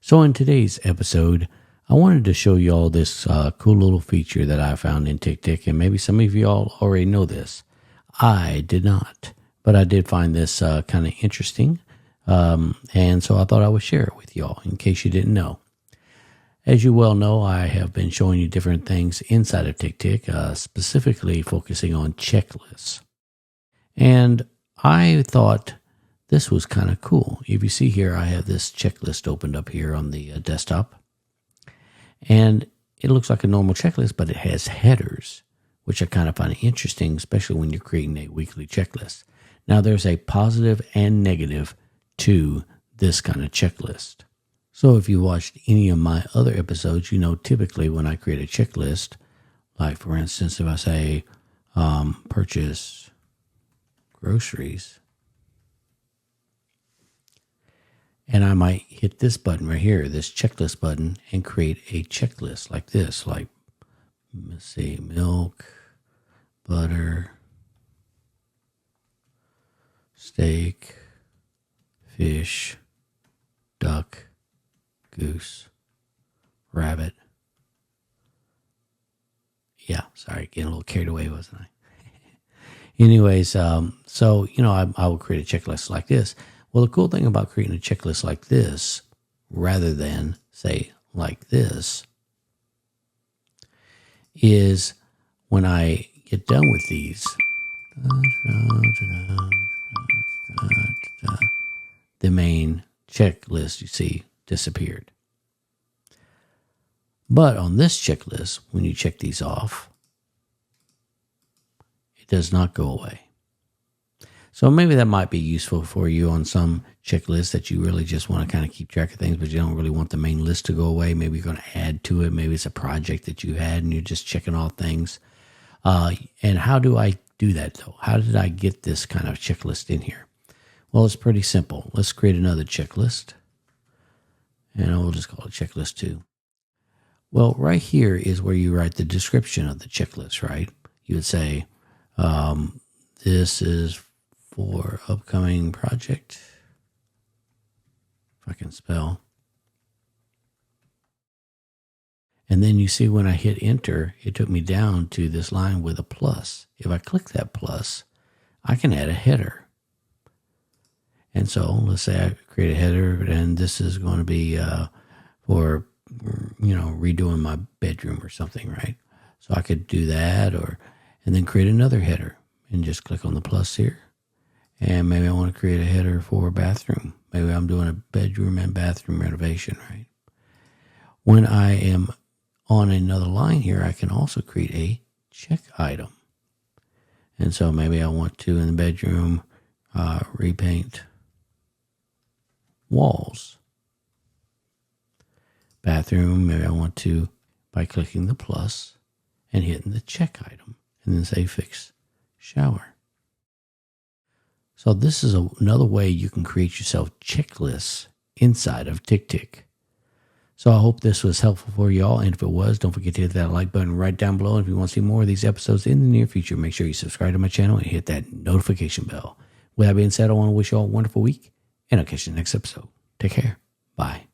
So in today's episode, I wanted to show you all this cool little feature that I found in TickTick, and maybe some of you all already know this. I did not, but I did find this kind of interesting, and so I thought I would share it with you all in case you didn't know. As you well know, I have been showing you different things inside of TickTick, specifically focusing on checklists. And I thought this was kind of cool. If you see here, I have this checklist opened up here on the desktop. And it looks like a normal checklist, but it has headers, which I kind of find interesting, especially when you're creating a weekly checklist. Now, there's a positive and negative to this kind of checklist. So if you watched any of my other episodes, you know typically when I create a checklist, like for instance, if I say purchase groceries, and I might hit this button right here, this checklist button, and create a checklist like this, like, let's see, milk, butter, steak, fish, duck, goose, rabbit. Yeah, sorry, getting a little carried away, wasn't I? Anyways, so, I will create a checklist like this. Well, the cool thing about creating a checklist like this, rather than, say, like this, is when I get done with these, the main checklist, you see, disappeared. But on this checklist, when you check these off, it does not go away. So maybe that might be useful for you on some checklists that you really just want to kind of keep track of things, but you don't really want the main list to go away. Maybe you're going to add to it. Maybe it's a project that you had and you're just checking all things. And how do I do that, though? How did I get this kind of checklist in here? Well, it's pretty simple. Let's create another checklist. And we'll just call it checklist 2. Well, right here is where you write the description of the checklist, right? You would say, this is for upcoming project, if I can spell. And then you see when I hit enter, it took me down to this line with a plus. If I click that plus, I can add a header. And so let's say I create a header, and this is going to be for, redoing my bedroom or something, right? So I could do that, and then create another header and just click on the plus here. And maybe I want to create a header for a bathroom. Maybe I'm doing a bedroom and bathroom renovation, right? When I am on another line here, I can also create a check item. And so maybe I want to, in the bedroom, repaint walls. Bathroom, maybe I want to, by clicking the plus and hitting the check item, and then say fix shower. So this is another way you can create yourself checklists inside of TickTick. So I hope this was helpful for you all. And if it was, don't forget to hit that like button right down below. And if you want to see more of these episodes in the near future, make sure you subscribe to my channel and hit that notification bell. With that being said, I want to wish you all a wonderful week, and I'll catch you in the next episode. Take care. Bye.